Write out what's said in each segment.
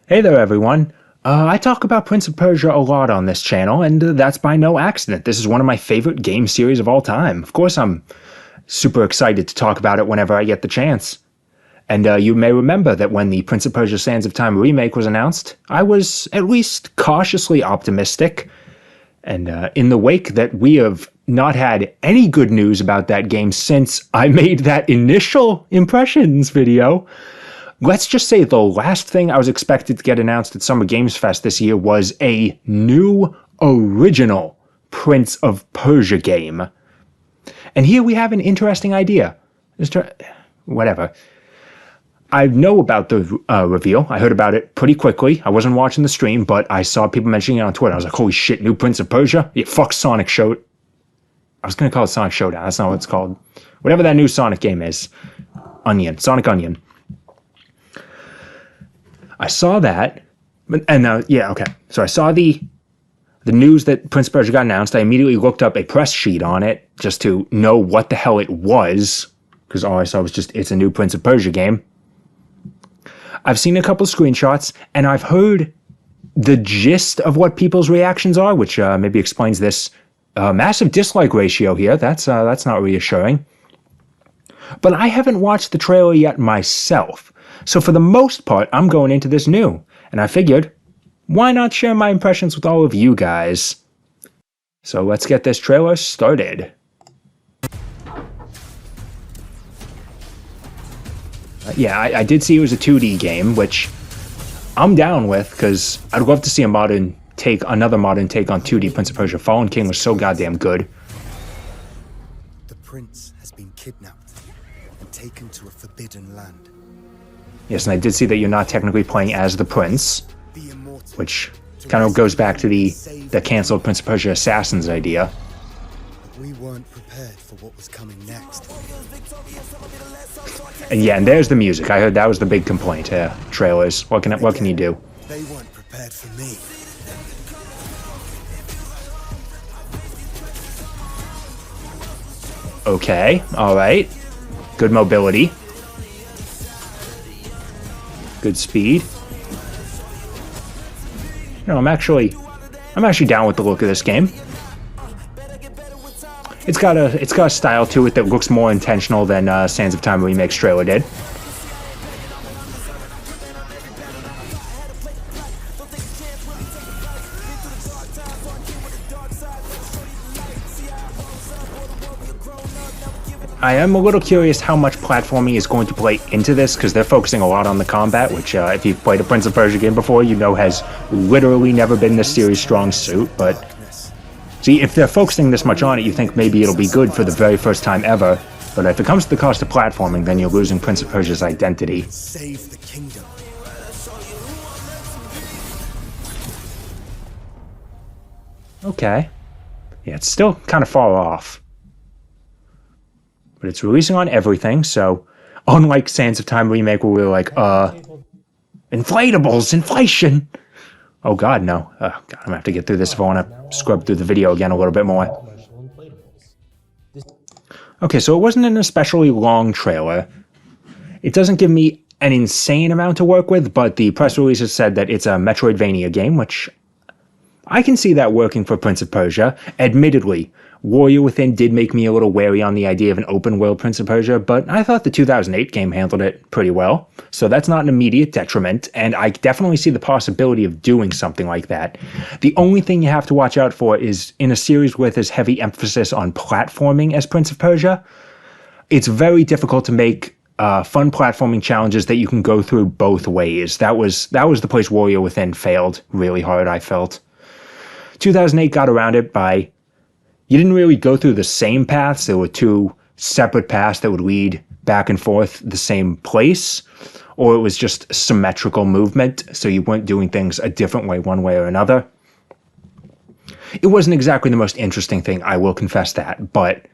Hey there, everyone. I talk about Prince of Persia a lot on this channel, and that's by no accident. This is one of my favorite game series of all time. Of course, I'm super excited to talk about it whenever I get the chance. And you may remember that when the Prince of Persia Sands of Time remake was announced, I was at least cautiously optimistic. And in the wake that we have not had any good news about that game since I made that initial impressions video, let's just say the last thing I was expected to get announced at Summer Games Fest this year was a new original Prince of Persia game. And here we have an interesting idea. Whatever. I know about the reveal. I heard about it pretty quickly. I wasn't watching the stream, but I saw people mentioning it on Twitter. I was like, holy shit, new Prince of Persia? Yeah, fuck Sonic Show. I was going to call it Sonic Showdown. That's not what it's called. Whatever that new Sonic game is. Sonic Onion. I saw that, and okay. So I saw the news that Prince of Persia got announced. I immediately looked up a press sheet on it just to know what the hell it was, because all I saw was just, it's a new Prince of Persia game. I've seen a couple screenshots, and I've heard the gist of what people's reactions are, which maybe explains this massive dislike ratio here. That's not reassuring. But I haven't watched the trailer yet myself. So for the most part, I'm going into this new, and I figured, why not share my impressions with all of you guys? So let's get this trailer started. I did see it was a 2D game, which I'm down with, because I'd love to see another modern take on 2D Prince of Persia. Fallen King was so goddamn good. The prince has been kidnapped and taken to a forbidden land. Yes, and I did see that you're not technically playing as the prince, which kind of goes back to the cancelled Prince of Persia Assassins idea. But we weren't prepared for what was coming next. And yeah, and there's the music. I heard that was the big complaint. Trailers. What can you do? They weren't prepared for me. Okay, all right. Good mobility. Good speed. No, I'm actually down with the look of this game. It's got a style to it that looks more intentional than Sands of Time Remake's trailer did. I am a little curious how much platforming is going to play into this, because they're focusing a lot on the combat, which if you've played a Prince of Persia game before, you know has literally never been this series' strong suit. But see, if they're focusing this much on it, you think maybe it'll be good for the very first time ever. But if it comes to the cost of platforming, then you're losing Prince of Persia's identity. Save the kingdom. Okay. Yeah, it's still kind of far off. But it's releasing on everything, so unlike Sands of Time Remake where we were like, inflatables, inflation! Oh god, no. God, I'm gonna have to get through this if I want to scrub through the video again a little bit more. Okay, so it wasn't an especially long trailer. It doesn't give me an insane amount to work with, but the press releases said that it's a Metroidvania game, which I can see that working for Prince of Persia. Admittedly, Warrior Within did make me a little wary on the idea of an open-world Prince of Persia, but I thought the 2008 game handled it pretty well, so that's not an immediate detriment, and I definitely see the possibility of doing something like that. The only thing you have to watch out for is, in a series with as heavy emphasis on platforming as Prince of Persia, it's very difficult to make fun platforming challenges that you can go through both ways. That was the place Warrior Within failed really hard, I felt. 2008 got around it by, you didn't really go through the same paths. There were two separate paths that would lead back and forth the same place, or it was just symmetrical movement, so you weren't doing things a different way one way or another. It wasn't exactly the most interesting thing, I will confess that, but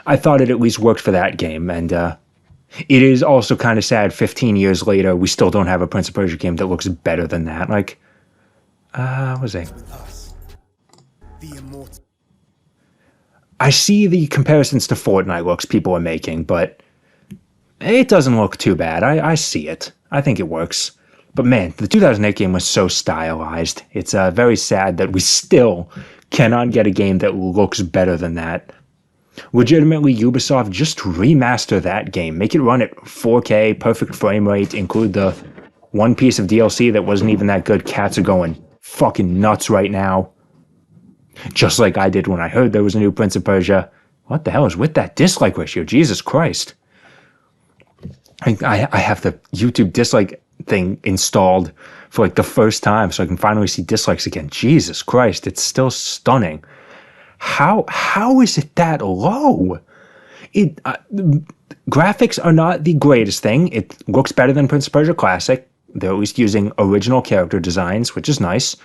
I thought it at least worked for that game, and it is also kind of sad 15 years later we still don't have a Prince of Persia game that looks better than that. Like, what was it? I see the comparisons to Fortnite looks people are making, but it doesn't look too bad. I see it. I think it works. But man, the 2008 game was so stylized. It's very sad that we still cannot get a game that looks better than that. Legitimately, Ubisoft, just remaster that game. Make it run at 4K, perfect frame rate, include the one piece of DLC that wasn't even that good. Cats are going fucking nuts right now. Just like I did when I heard there was a new Prince of Persia. What the hell is with that dislike ratio? Jesus Christ. I have the YouTube dislike thing installed for like the first time so I can finally see dislikes again. Jesus Christ, it's still stunning. How is it that low? Graphics are not the greatest thing. It looks better than Prince of Persia Classic. They're at least using original character designs, which is nice.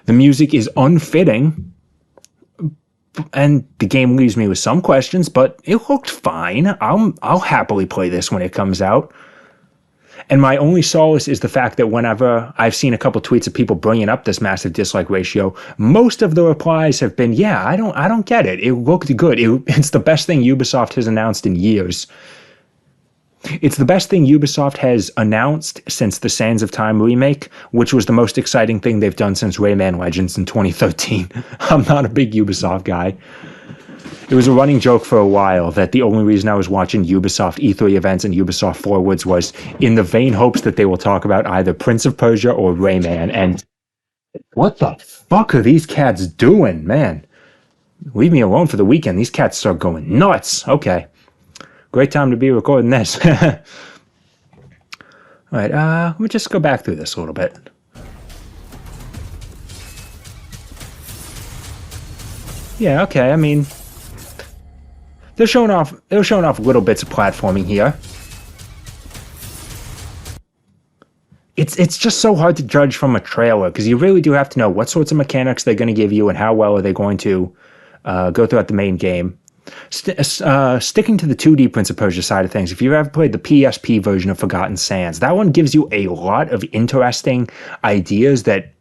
The music is unfitting, and the game leaves me with some questions, but it looked fine. I'll happily play this when it comes out. And my only solace is the fact that whenever I've seen a couple tweets of people bringing up this massive dislike ratio, most of the replies have been, yeah, I don't get it. It looked good. It's the best thing Ubisoft has announced in years. It's the best thing Ubisoft has announced since the Sands of Time remake, which was the most exciting thing they've done since Rayman Legends in 2013. I'm not a big Ubisoft guy. It was a running joke for a while that the only reason I was watching Ubisoft E3 events and Ubisoft Forwards was in the vain hopes that they will talk about either Prince of Persia or Rayman. And what the fuck are these cats doing, man? Leave me alone for the weekend. These cats start going nuts. Okay. Great time to be recording this. All right, let me just go back through this a little bit. Yeah, okay, I mean, they're showing off little bits of platforming here. It's just so hard to judge from a trailer because you really do have to know what sorts of mechanics they're going to give you and how well are they going to go throughout the main game. Sticking to the 2D Prince of Persia side of things, if you've ever played the PSP version of Forgotten Sands, that one gives you a lot of interesting ideas that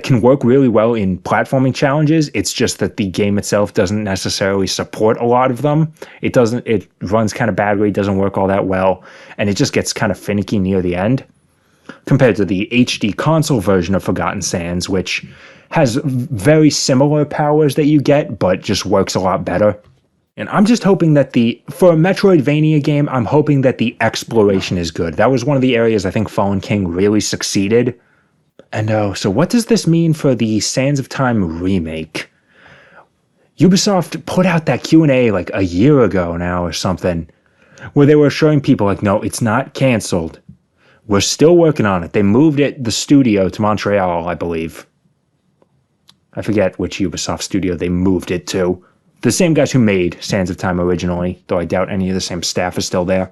can work really well in platforming challenges. It's just that the game itself doesn't necessarily support a lot of them. It runs kind of badly, doesn't work all that well, and it just gets kind of finicky near the end. Compared to the HD console version of Forgotten Sands, which has very similar powers that you get, but just works a lot better. And I'm just hoping that for a Metroidvania game, I'm hoping that the exploration is good. That was one of the areas I think Fallen King really succeeded. And so what does this mean for the Sands of Time remake? Ubisoft put out that Q&A like a year ago now or something, where they were assuring people like, no, it's not canceled. We're still working on it. They moved the studio to Montreal, I believe. I forget which Ubisoft studio they moved it to. The same guys who made Sands of Time originally, though I doubt any of the same staff is still there.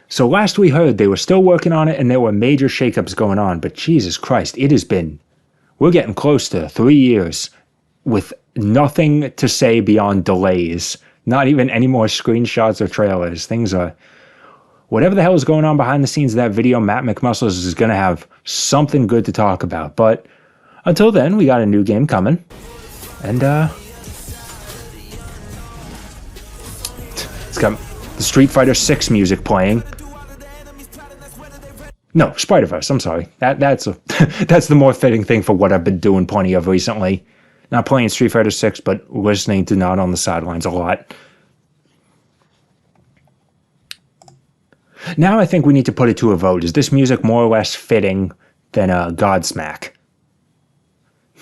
So last we heard, they were still working on it and there were major shakeups going on, but Jesus Christ, we're getting close to 3 years with nothing to say beyond delays. Not even any more screenshots or trailers. Whatever the hell is going on behind the scenes of that video, Matt McMuscles is going to have something good to talk about. But until then, we got a new game coming. And, it's got the Street Fighter 6 music playing. No, Spider-Verse, I'm sorry. That's the more fitting thing for what I've been doing plenty of recently. Not playing Street Fighter 6, but listening to Not on the Sidelines a lot. Now I think we need to put it to a vote. Is this music more or less fitting than Godsmack?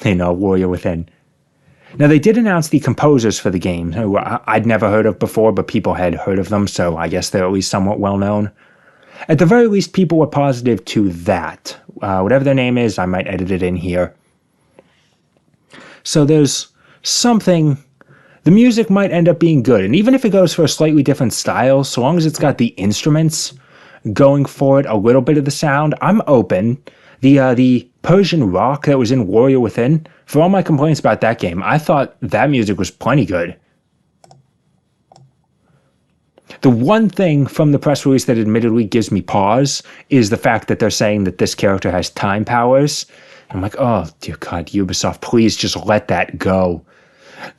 Warrior Within. Now, they did announce the composers for the game, who I'd never heard of before, but people had heard of them, so I guess they're at least somewhat well-known. At the very least, people were positive to that. Whatever their name is, I might edit it in here. So there's something... The music might end up being good, and even if it goes for a slightly different style, so long as it's got the instruments going for it, a little bit of the sound, I'm open. The Persian rock that was in Warrior Within, for all my complaints about that game, I thought that music was plenty good. The one thing from the press release that admittedly gives me pause is the fact that they're saying that this character has time powers. I'm like, oh, dear God, Ubisoft, please just let that go.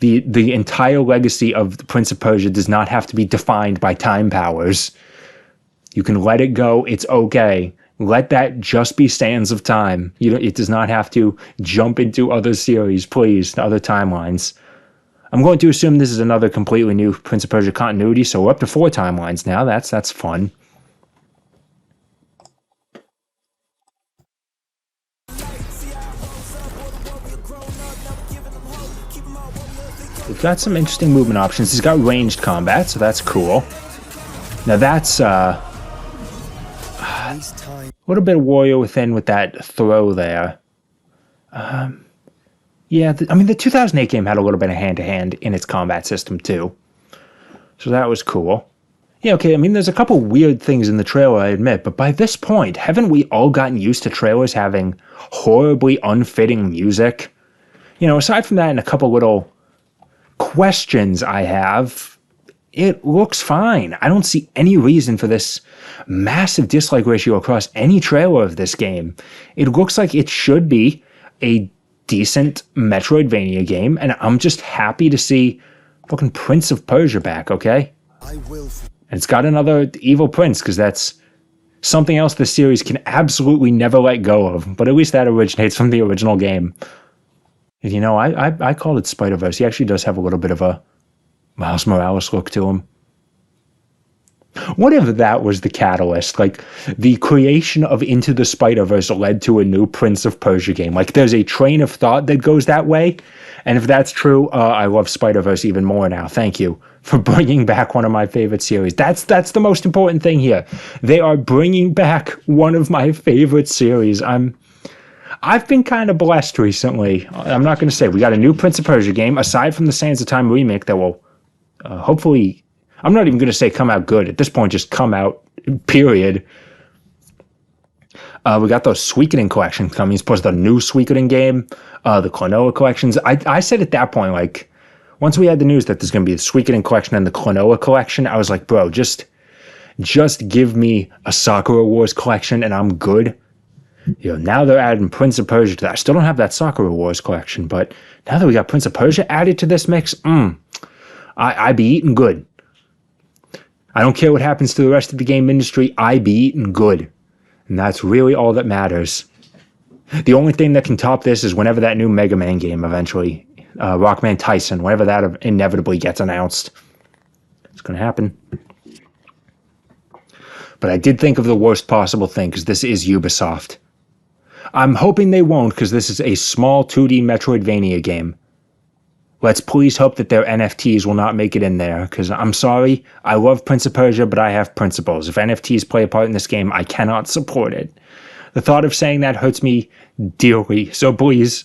The entire legacy of the Prince of Persia does not have to be defined by time powers. You can let it go. It's okay. Let that just be Sands of Time. It does not have to jump into other series, please, other timelines. I'm going to assume this is another completely new Prince of Persia continuity, so we're up to 4 timelines now. That's fun. We've got some interesting movement options. He's got ranged combat, so that's cool. Now that's a little bit of Warrior Within with that throw there. Yeah, the 2008 game had a little bit of hand-to-hand in its combat system too. So that was cool. Yeah, okay, there's a couple weird things in the trailer, I admit, but by this point, haven't we all gotten used to trailers having horribly unfitting music? Aside from that and a couple little questions I have, it looks fine. I don't see any reason for this massive dislike ratio across any trailer of this game. It looks like it should be a decent Metroidvania game, and I'm just happy to see fucking Prince of Persia back, okay? And it's got another evil prince, because that's something else the series can absolutely never let go of, but at least that originates from the original game. And I called it Spider-Verse. He actually does have a little bit of a Miles Morales look to him. What if that was the catalyst? Like, the creation of Into the Spider-Verse led to a new Prince of Persia game. Like, there's a train of thought that goes that way. And if that's true, I love Spider-Verse even more now. Thank you for bringing back one of my favorite series. That's the most important thing here. They are bringing back one of my favorite series. I've been kind of blessed recently. I'm not going to say. We got a new Prince of Persia game, aside from the Sands of Time remake that will hopefully, I'm not even going to say come out good. At this point, just come out, period. We got those Suikoden collections coming. Plus the new Suikoden game, the Klonoa collections. I said at that point, like, once we had the news that there's going to be the Suikoden collection and the Klonoa collection, I was like, bro, just give me a Sakura Wars collection and I'm good. Now they're adding Prince of Persia to that. I still don't have that Sakura Wars collection, but now that we got Prince of Persia added to this mix, I be eating good. I don't care what happens to the rest of the game industry, I be eating good. And that's really all that matters. The only thing that can top this is whenever that new Mega Man game eventually, Rockman Tyson, whenever that inevitably gets announced. It's going to happen. But I did think of the worst possible thing, because this is Ubisoft. I'm hoping they won't, because this is a small 2D Metroidvania game. Let's please hope that their NFTs will not make it in there, because I'm sorry, I love Prince of Persia, but I have principles. If NFTs play a part in this game, I cannot support it. The thought of saying that hurts me dearly, so please,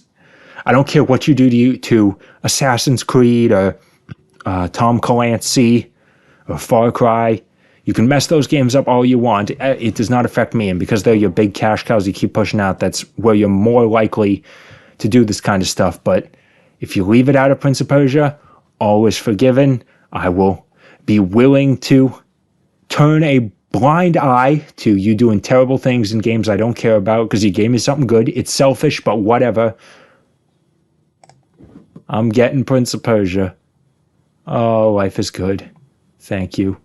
I don't care what you do to Assassin's Creed, or Tom Clancy, or Far Cry. You can mess those games up all you want. It does not affect me, and because they're your big cash cows you keep pushing out, that's where you're more likely to do this kind of stuff. But if you leave it out of Prince of Persia, all is forgiven. I will be willing to turn a blind eye to you doing terrible things in games I don't care about, because your game is something good. It's selfish, but whatever. I'm getting Prince of Persia. Oh, life is good. Thank you.